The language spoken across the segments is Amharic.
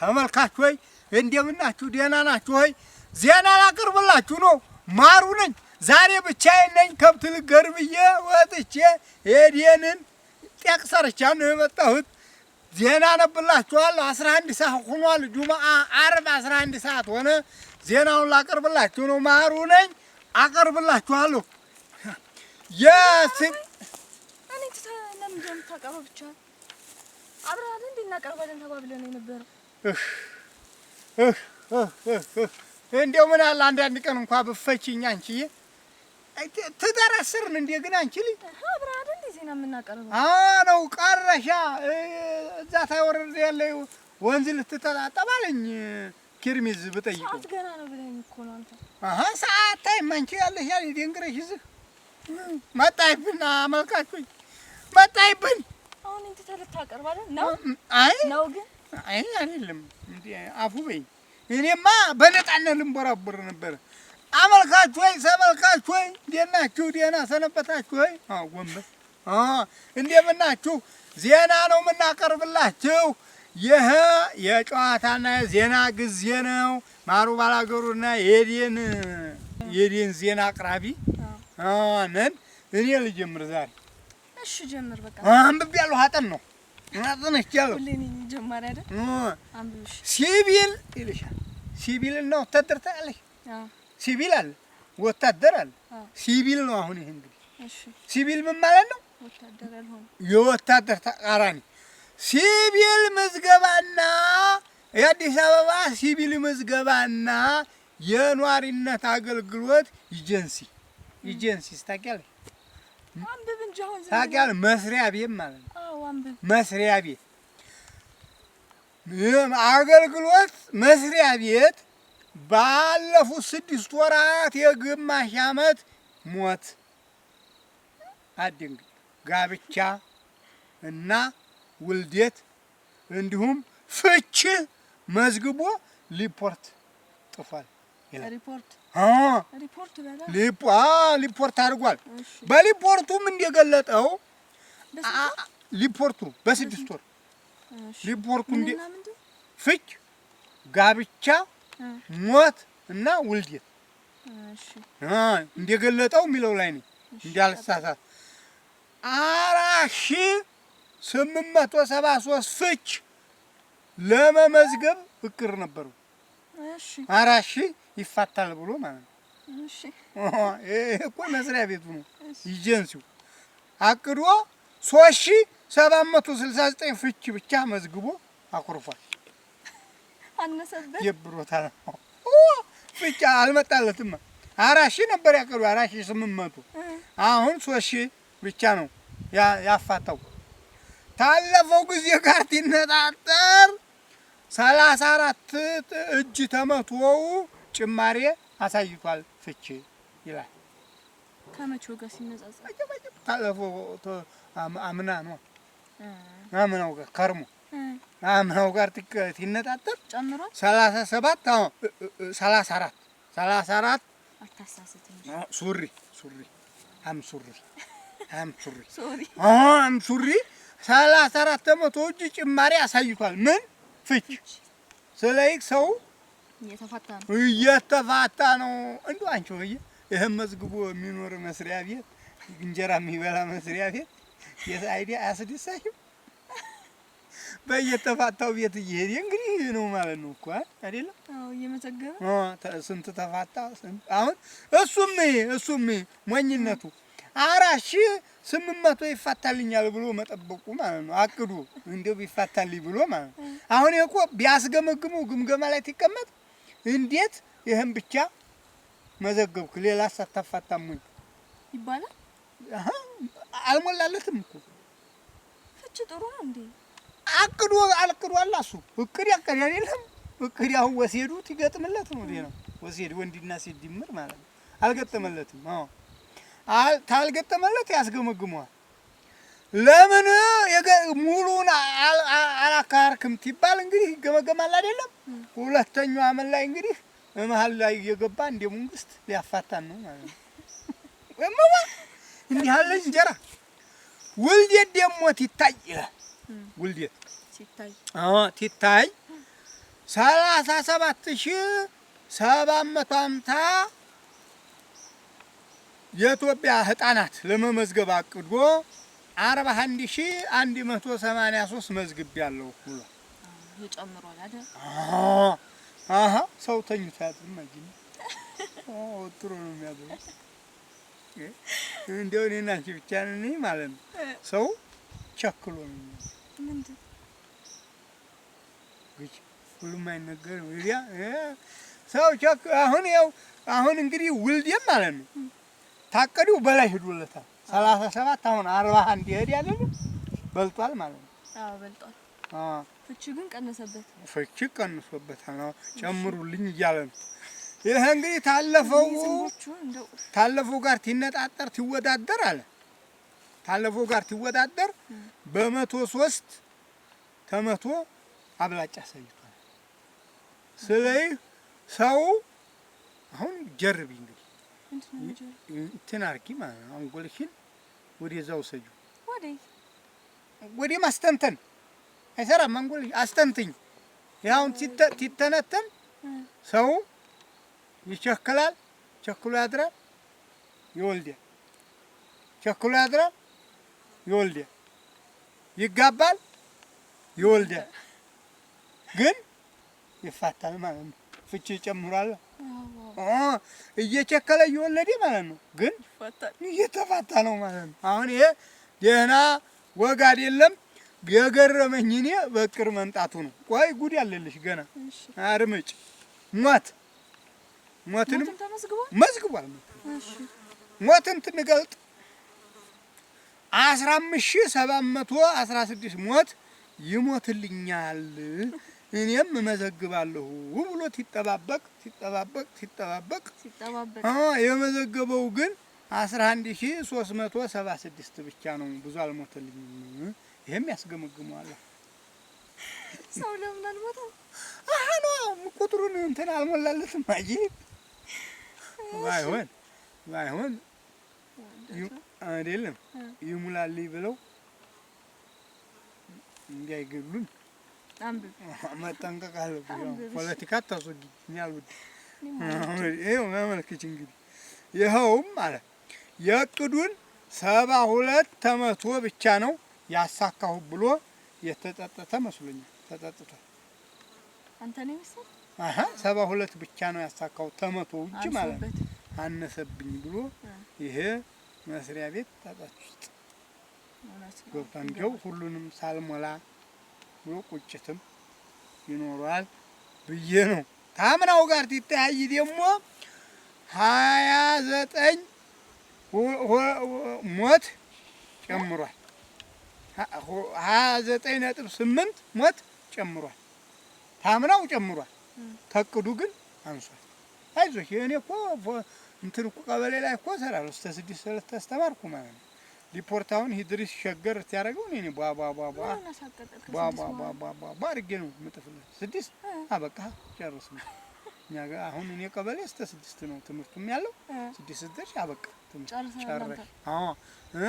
ተመልካች ሆይ እንደምን ናችሁ? ደህና ናችሁ ሆይ? ዜና ላቀርብላችሁ ነው። ማሩ ነኝ። ዛሬ ብቻዬን ነኝ። ከብት ልገር ብዬ ወጥቼ ኤዲየንን ጤቅ ሰርቻ ነው የመጣሁት። ዜና አነብላችኋለሁ። 11 ሰዓት ሆኗል። ጁምዓ ዓርብ 11 ሰዓት ሆነ። ዜናውን ላቀርብላችሁ ነው። ማሩ ነኝ። አቀርብላችኋለሁ። እኔ ለምን እንደምታቀርበው ብቻ አብረን እንድናቀርባለን ተባብለን የነበረው እንደው ምን አለ አንዳንድ ቀን እንኳን ብፈቺኝ አንቺዬ ትደረስርን እንዴ ግን አንቺ ልጅ አብረን እንዴ ዜና የምናቀርበው ነው ቀረሻ እዛ ታይወርድ ያለው ወንዝ ልትተጣጣ ባለኝ ኪርሚዝ ብጠይቀው ሰዓት ገና ነው ብለኝ እኮ ነው አንተ ሰዓት ታይም አንቺ ያለሽ ያለ ደንግረሽ እዚህ መጣይብን አመልካችሁኝ መጣይብን አሁን እንት ተልታቀርባለን ነው አይ ነው ግን አይ አይደለም እንዴ አፉ በይ እኔማ በነጣነት ልንቦራቦር ነበር። አመልካች ሆይ ሰመልካች ሆይ እንደናችሁ ደህና ሰነበታችሁ ሆይ? ጎንበስ እንደምን ናችሁ? ዜና ነው የምናቀርብላችሁ። ይህ የጨዋታና የዜና ጊዜ ነው። ማሩ ባላገሩና የኤዲየን ዜና አቅራቢ ነን። እኔ ልጀምር ዛሬ። እሺ ጀምር በቃ። አንብቤያለሁ። አጠን ነው አጥነቻለሁ። ሁሌኔ ጀማሪ አይደል? አንብብሽ ሲቪል ይልሻል። ሲቪልና ወታደር ታያለሽ? ሲቪል አለ ወታደር አለ። ሲቪል ነው አሁን ይሄ እንግዲህ። እሺ ሲቪል ምን ማለት ነው? ወታደር ያልሆነ የወታደር ተቃራኒ። ሲቪል ምዝገባና የአዲስ አበባ ሲቪል ምዝገባና የኗሪነት አገልግሎት ኤጀንሲ ታውቂያለሽ? አንብብ እንጂ አሁን ታውቂያለሽ? መስሪያ ቤት ማለት ነው። አዎ አንብብ። መስሪያ ቤት አገልግሎት መስሪያ ቤት ባለፉት 6 ወራት የግማሽ ዓመት ሞት አድንግ ጋብቻ እና ውልደት እንዲሁም ፍቺ መዝግቦ ሪፖርት ጥፏል ይላል። ሪፖርት አድርጓል። በሪፖርቱም እንደገለጠው ሪፖርቱ በ6 ወር ሪፖርቱ ፍች ጋብቻ ሞት እና ውልደት እንደገለጠው የሚለው ላይ ነው እንዳልሳሳት 4873 ፍች ለመመዝገብ እቅድ ነበረው። 4000 ይፋታል ብሎ ማለት ነው። ይሄ እኮ መስሪያ ቤቱ ነው ኤጀንሲው አቅዶ 3769 ፍች ብቻ መዝግቦ አኩርፏል። አነሰበት ይብሮታል። ፍች አልመጣለትም። 4000 ነበር ያቀሩ 4800 አሁን 3000 ብቻ ነው ያፋታው። ታለፈው ጊዜ ጋር ሲነጣጠር 34 እጅ ተመቶው ጭማሬ አሳይቷል ፍች ይላል። ከመቼው ጋር ሲነጻጸር ታለፈው አምና ነው አምናው ጋር ከርሞ አምናው ጋር ሲነጣጠር ጨምሯል 37 34 አታሳስተኝ። ሱሪ አም ሱሪ አም ሱሪ 34 በመቶ እጅ ጭማሪ አሳይቷል። ምን ፍች ስለዚህ ሰው እየተፋታ ነው። እንደው አንቺ ሆይ ይሄን መዝግቦ የሚኖር መስሪያ ቤት እንጀራ የሚበላ መስሪያ ቤት የአይዲያ አያስደሳሽም? በየተፋታው ቤት እየሄደ እንግዲህ ነው ማለት ነው እኮ አይደለም? አዎ እየመዘገበ ስንት ተፋታ አሁን እሱም ሞኝነቱ 4800 ይፋታልኛል ብሎ መጠበቁ ማለት ነው። አቅዱ እንደው ይፋታልኝ ብሎ ማለት ነው። አሁን እኮ ቢያስገመግሙ ግምገማ ላይ ተቀመጥ እንዴት ይሄን ብቻ መዘገብክ ሌላ ሳታፋታም ይባላል። አልሞላለትም እኮ ፍች ጥሩ ነው እንዴ? አልቅዶ አላሱ እቅድ ያቀድ አይደለም። እቅድ አሁን ወሴዱት ይገጥምለት ነው ነው ወሴድ ወንድና ሴት ድምር ማለት ነው። አልገጠመለትም። ታልገጠመለት ያስገመግመዋል። ለምን ሙሉን አላካርክም ትባል እንግዲህ ይገመገማል አይደለም። ሁለተኛው አመል ላይ እንግዲህ መሀል ላይ የገባ እንደ መንግስት ሊያፋታን ነው ማለት ነው። ወማማ እንዲህ አለ እንጀራ ውልደት ደግሞ ትታይ ይላል። ውልደት ሲታይ 37,750 የኢትዮጵያ ህፃናት ለመመዝገብ አቅዶ 41,183 መዝግቤያለሁ ብሎ ይጨምሯል አይደል? አሃ ሰው ተኝቶ ያድርም እንጂ ጥሩ ነው የሚያደርገው። እንደው እኔና አንቺ ብቻ ነን ማለት ነው። ሰው ቸክሎ ነው ምንድን ግጭ ሁሉም አይነገርም። ወዲያ ሰው ቸክ አሁን እንግዲህ ውልዴም ማለት ነው ታቀደው በላይ ሄዶለታል። 37 አሁን 41 ይሄድ አይደል? በልጧል ማለት ነው። አዎ በልጧል። ፍቺ ግን ቀነሰበት። ፍቺ ቀነሰበታል። ጨምሩልኝ እያለ ነው። ይሄ እንግዲህ ታለፈው ጋር ሲነጣጠር ሲወዳደር አለ ታለፈው ጋር ሲወዳደር በ103 ከመቶ አብላጫ አሳይቷል። ስለዚህ ሰው አሁን ጀርቢ እንግዲህ እንትን አርኪ ማለት ነው። አንጎልሽን ወደዛው ሰጁ ወደ ማስተንተን አይሰራም። አንጎልሽ አስተንትኝ ያው ሲተነተን ሰው ይቸክላል፣ ቸክሎ ያድራል፣ ይወልዳል፣ ቸክሎ ያድራል፣ ይወልዳል፣ ይጋባል፣ ይወልዳል፣ ግን ይፋታል ማለት ነው። ፍቺ ይጨምራል። እየቸከለ እየወለደ ማለት ነው። ግን እየተፋታ ነው ማለት ነው። አሁን ይሄ ደህና ወግ አይደለም። የገረመኝ እኔ በቅር መንጣቱ ነው። ቆይ ጉድ ያለልሽ ገና አርምጭ ሞትንም መዝግቧል። ሞትን ትንገልጥ 15,716 ሞት ይሞትልኛል እኔም እመዘግባለሁ ብሎ ሲጠባበቅ የመዘገበው ግን 11,376 ብቻ ነው። ብዙ አልሞተልኝም። ይሄም ያስገመግመዋል። ሰው ለምን አልሞተም? ነው ቁጥሩን እንትን አልሞላለትም። አጂብ ባይሆን አይደለም ይሙላልኝ ብለው እንዳይገሉን መጠንቀቅ አለብኝ። ፖለቲካ ታስወግኛል። ይኸው መመልከች እንግዲህ ይኸውም ማለት የእቅዱን 72 ከመቶ ብቻ ነው ያሳካሁ ብሎ የተጠጠተ መስሎኛል። ተጠጥቷል። አንተ ነው የሚሰጥ 72 ብቻ ነው ያሳካው ከመቶ ውጭ ማለት ነው። አነሰብኝ ብሎ ይሄ መስሪያ ቤት ታጣች ውስጥ ገብቷል። እንደው ሁሉንም ሳልሞላ ብሎ ቁጭትም ይኖራል ብዬ ነው። ታምናው ጋር ትተያይ ደግሞ 29 ሞት ጨምሯል። 29.8 ሞት ጨምሯል። ታምናው ጨምሯል። ተቅዱ ግን አንሷል። አይዞሽ እኔ እኮ እንትን እኮ ቀበሌ ላይ እኮ እሰራለሁ። እስከ 6 አስተማርኩ ማለት ነው። ሪፖርታውን ሂድሪስ ሸገር ሲያደርገው እኔ ቧ አድርጌ ነው የምጥፍለት። 6 አበቃ ጨርስ ነው። እኛ ጋር አሁን እኔ ቀበሌ እስከ 6 ነው ትምህርቱም ያለው። 6 ድረስ አበቃ ትምህርት ጨርሽ።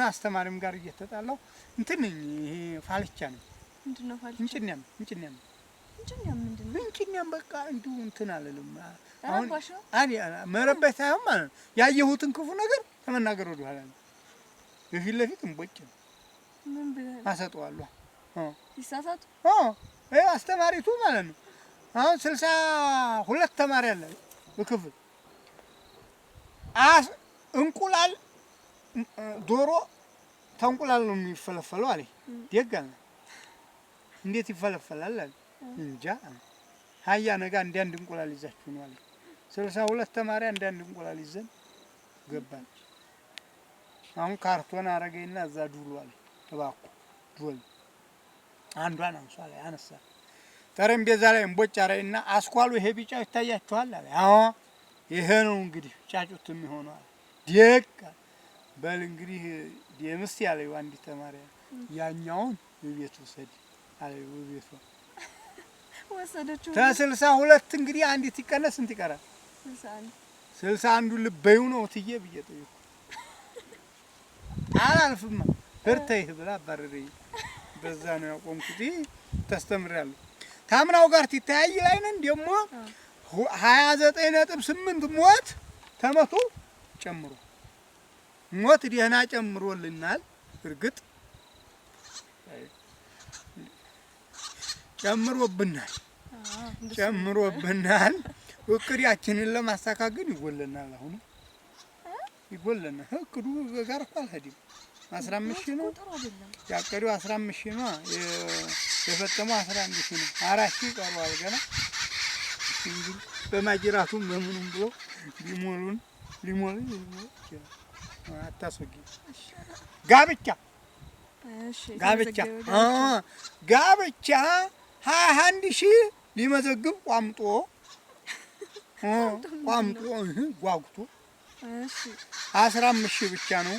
አስተማሪም ጋር እየተጣላው እንትን ይሄ ፋልቻ ነው። ምንድነው ፋልቻ? እንጭኛም ምንድነው? እንጭኛም በቃ እንዲሁ እንትን አለልም። አሁን መረበሽ ሳይሆን ማለት ነው ያየሁትን ክፉ ነገር ከመናገር ወደ ኋላ ነው። የፊት ለፊት እንቦጭ ነው። ምን ብለህ አሰጠዋለሁ። ይሳሳቱ አስተማሪቱ ማለት ነው። አሁን 62 ተማሪ አለ በክፍል እንቁላል ዶሮ ተንቁላል ነው የሚፈለፈለው አለ። ደጋና እንዴት ይፈለፈላል አለ። እንጃ ሀያ ነገ አንድ እንቁላል ይዛችሁ ነው አለ። 62 ተማሪ አንድ እንቁላል ይዘን ገባን። አሁን ካርቶን አረገኝና እዛ ዱሉ አለ። እባክዎ ዱል አንዷን አንሷ ላይ አነሳ። ጠረጴዛ ላይ እንቦጭ አረይና አስኳሉ ይሄ ቢጫው ይታያችኋል አለ። አዎ ይሄ ነው እንግዲህ ጫጩት የሚሆነው አለ። ደግ በል እንግዲህ ደምስ ያለው አንድ ተማሪ ያኛውን በቤት ወሰድ አለ። በቤቱ ወሰደችው። ከ62 እንግዲህ አንዲት ይቀነስ እንት ይቀራል? 61 ልበዩ ነው ትዬ ብዬ ጠየቁ። አላልፍማ እርተይህ ብላ አባረረኝ። በዛ ነው ያቆምኩት። ተስተምራለሁ ታምናው ጋር ትተያይ ላይ ነን ደግሞ 29.8 ሞት ተመቶ ጨምሮ ሞት ደህና ጨምሮልናል። እርግጥ ጨምሮብናል። እቅዳችንን ለማሳካት ግን ይጎለናል። አሁን ይጎለናል። እቅዱ ጋር እኮ አልሄድም። 15 ነው ያቀደው 15 ነው የፈጸመው 11 ነው። 4 ይቀረዋል ገና እንግዲህ በማጅራቱም በምኑም ብሎ ሊሞሉን አታስወጊ ጋብቻ 21 ሺህ ሊመዘግብ ቋምጦ ጓጉቶ 15 ሺህ ብቻ ነው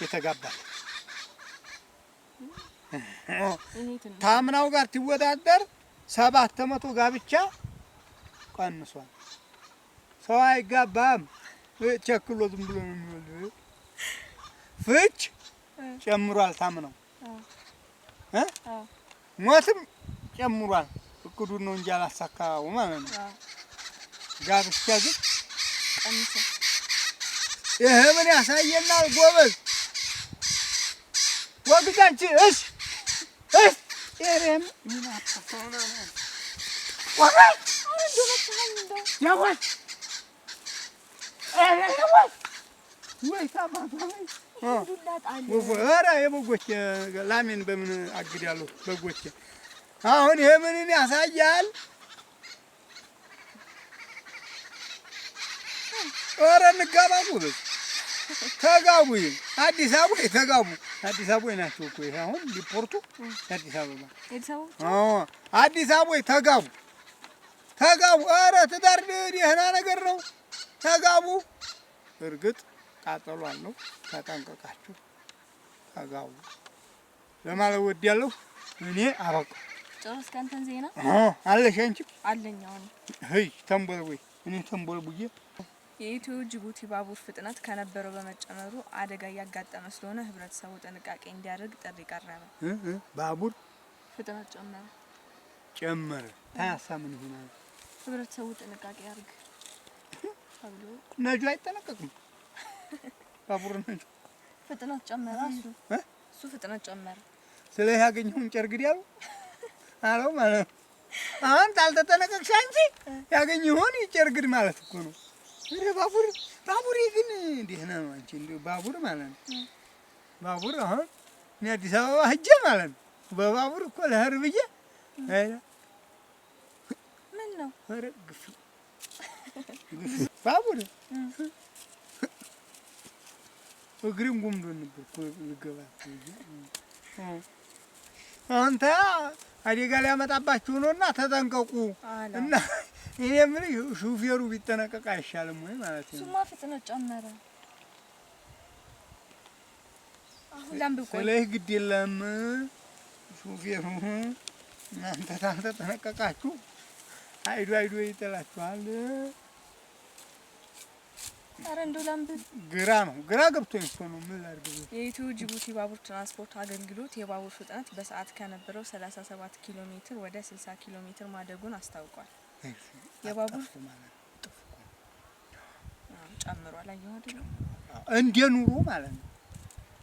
የተጋባል። ታምናው ጋር ትወዳደር 7% ጋብቻ ቀንሷል። ሰው አይጋባም ቸክሎ ዝም ብሎ ነው የሚወልድ። ፍች ጨምሯል። ታምናው ሞትም ጨምሯል። እቅዱን ነው እንጂ አላሳካው ማለት ነው። ጋብቻ ግን ቀንሷል። ይሄ ምን ያሳየናል ጎበዝ? ወግዳንቺ እሺ ኤሬም ምን አጣፋውና ነው ወገን ያወት ወይ ታባባይ ኧረ የበጎች ላሜን በምን አግዳለሁ? በጎች አሁን ይሄ ምንን ያሳያል? ኧረ እንጋባ ጎበዝ፣ ተጋቡ። አዲስ አበባ ተጋቡ። አዲስ አበባ ናቸው እኮ ይሄ አሁን ሪፖርቱ አዲስ አበባ። አዲስ አበባ ተጋቡ። ኧረ ትዳር ደህና ነገር ነው። ተጋቡ። እርግጥ ቃጠሎ አለው። ተጠንቀቃችሁ ተጋቡ ለማለት ወዲያለሁ። እኔ አበቃ። ጨረስክ አንተን ዜና አለሽ አንቺ? አለኝ አሁን። አይ ተንቦል ወይ እኔ ተንቦል ብዬ የኢትዮ ጅቡቲ ባቡር ፍጥነት ከነበረው በመጨመሩ አደጋ እያጋጠመ ስለሆነ ህብረተሰቡ ጥንቃቄ እንዲያደርግ ጥሪ ቀረበ። ባቡር ፍጥነት ጨመረ። ታያሳ ምን ይሆናል? ህብረተሰቡ ጥንቃቄ ያድርግ ተብሎ ነጁ አይጠነቀቅም። ባቡር ነጁ ፍጥነት ጨመረ። እሱ ፍጥነት ጨመረ። ስለ ያገኘውን ጨርግድ ያለው አለው ማለት ነው። አንተ አልተጠነቀቅሽ አንቺ ያገኘውን ይጨርግድ ማለት እኮ ነው። ባቡር ግን ደህና ነው። አንቺ እንደው ባቡር ማለት ነው። ባቡር አሁን እኔ አዲስ አበባ ሂጄ ማለት ነው በባቡር እኮ ለህር ብዬ ምን ነው ኧረ ግፍ ባቡር እግሬን ጉምዶ ነበር እኮ ልገባ አንተ አደጋ ሊያመጣባችሁ ነውና ተጠንቀቁ። እና እኔ የምልህ ሹፌሩ ቢጠነቀቅ አይሻልም ወይ ማለት ነው? እሱማ ፍጥነት ጨመረ። አሁን ላምብ ቆይ ስለዚህ ግድ የለም ሹፌሩ እናንተ ተጠነቀቃችሁ አይዶ ይጥላችኋል። ኧረ እንደው ላምብ ግራ ገብቶኝ እኮ ነው። ምን ላድርግ? የኢትዮ ጅቡቲ ባቡር ትራንስፖርት አገልግሎት የባቡር ፍጥነት በሰዓት ከነበረው 37 ኪሎ ሜትር ወደ 60 ኪሎ ሜትር ማደጉን አስታውቋል። የባቡር ጨምሯል። አየሁ አይደል? እንደ ኑሮ ማለት ነው።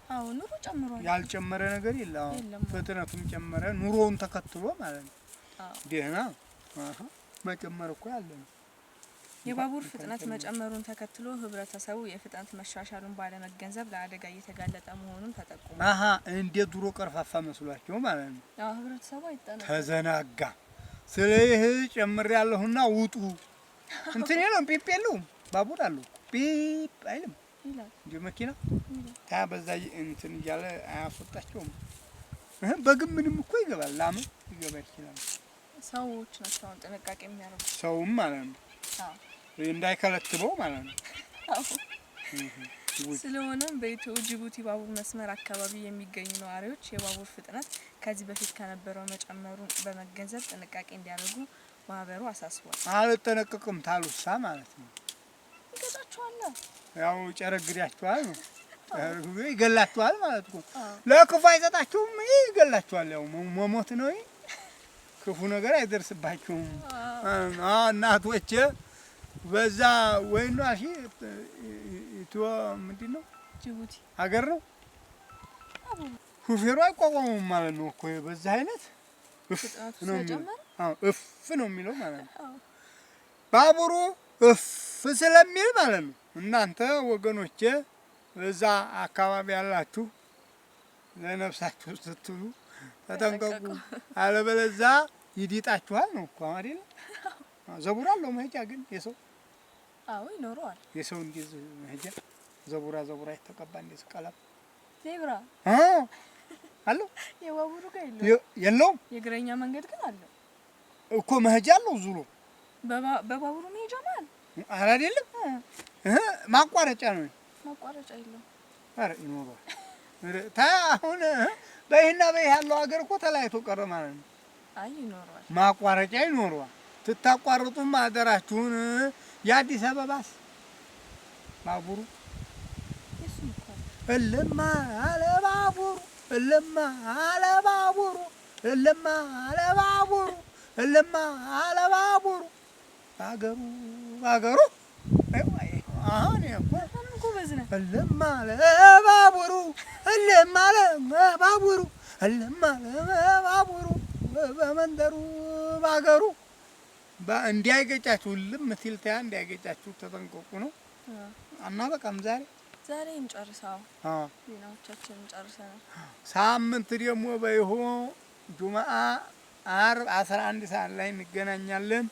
አዎ ኑሮ ጨምሯል። ያልጨመረ ነገር የለም። ፍጥነቱም ጨመረ ኑሮውን ተከትሎ ማለት ነው። ደህና መጨመር እኮ ያለ ነው። የባቡር ፍጥነት መጨመሩን ተከትሎ ህብረተሰቡ የፍጥነት መሻሻሉን ባለመገንዘብ ለአደጋ እየተጋለጠ መሆኑን ተጠቁሟል። እንደ ድሮ ቀርፋፋ መስሏቸው ማለት ነው። አዎ ህብረተሰቡ አይጠነቀቅም፣ ተዘናጋ። ስለዚህ ጨምሬያለሁና ውጡ እንትን የለውም ፒፕ የለውም። ባቡር አለው ፒፕ አይልም ይላል እንደ መኪና ታ በዛ እንትን እያለ አያስወጣቸውም። በግም ምንም እኮ ይገባል፣ ላም ይገባ ይችላል። ሰዎች ናቸው ጥንቃቄ የሚያደርጉት ሰውም ማለት ነው። እንዳይከለክለው ማለት ነው። ስለሆነም በኢትዮ ጅቡቲ ባቡር መስመር አካባቢ የሚገኙ ነዋሪዎች የባቡር ፍጥነት ከዚህ በፊት ከነበረው መጨመሩን በመገንዘብ ጥንቃቄ እንዲያደርጉ ማህበሩ አሳስቧል። አልጠነቀቅም ታሉሳ ማለት ነው። ይገዛቸዋል፣ ያው ጨረግሪያቸዋል ነው ይገላቸዋል ማለት ነው። ለክፉ አይሰጣቸውም፣ ይገላቸዋል። ያው መሞት ነው። ክፉ ነገር አይደርስባችሁም። እናቶቼ በዛ ወይኗ ኢትዮ ምንድን ነው ጅቡቲ ሀገር ነው። ሹፌሩ አይቋቋሙም ማለት ነው እኮ በዛ አይነት እፍ ነው የሚለው። እፍ ነው የሚለው ማለት ነው። ባቡሩ እፍ ስለሚል ማለት ነው። እናንተ ወገኖቼ በዛ አካባቢ ያላችሁ ለነፍሳችሁ ስትሉ ተጠንቀቁ፣ አለበለዚያ ይዲጣችኋል ነው እኮ አይደል? ዘቡራ አለው መሄጃ ግን የሰው ይኖረዋል። የሰው እንደዚህ መሄጃ ዘቡራ የተቀባ እንደዚህ ቀለም ዜብራ አለው። የባቡሩ ጋር የለውም። የእግረኛ መንገድ ግን አለው እኮ መሄጃ አለው። ዙሮ በባቡሩ መሄጃ ማለት ኧረ አይደለም ማቋረጫ ነው። ማቋረጫ የለውም። ኧረ ይኖረዋል። አሁን በይህና በይህ ያለው ሀገር እኮ ተለያይቶ ቀረ ማለት ነው። ይኖረዋል። ማቋረጫ ይኖረዋል። ትታቋርጡም አደራችሁን። የአዲስ አበባስ ባቡሩ እልማ አለ ባቡሩ እልማ አለ ባቡሩ እልማ አለ ባቡሩ እልማ አለ ባቡሩ ባገሩ አሁን እኮ እልማ አለ ባቡሩ እልማ አለ ባቡሩ እልማ አለ ባቡሩ በመንደሩ ባገሩ እንዲያይገጫችሁ ልም ሲልታ እንዲያይገጫችሁ ተጠንቀቁ ነው። እና በቃም ዛሬ እንጨርሳው። ዜናዎቻችንን እንጨርሰናል። ሳምንት ደግሞ በይሆ ጁማአ ዓርብ 11 ሰዓት ላይ እንገናኛለን።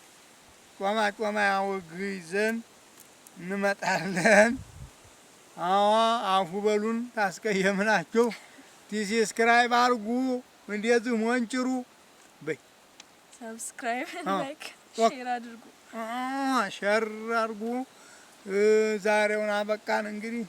ጮማ ያወግ ይዘን እንመጣለን። አፉ በሉን ታስቀየምናችሁ። ሰብስክራይብ አድርጉ፣ እንደዚህ ሞንጭሩ በይ። ሰብስክራይብ ላይክ ሼር አድርጉ። ሼር አድርጉ። ዛሬውን አበቃን እንግዲህ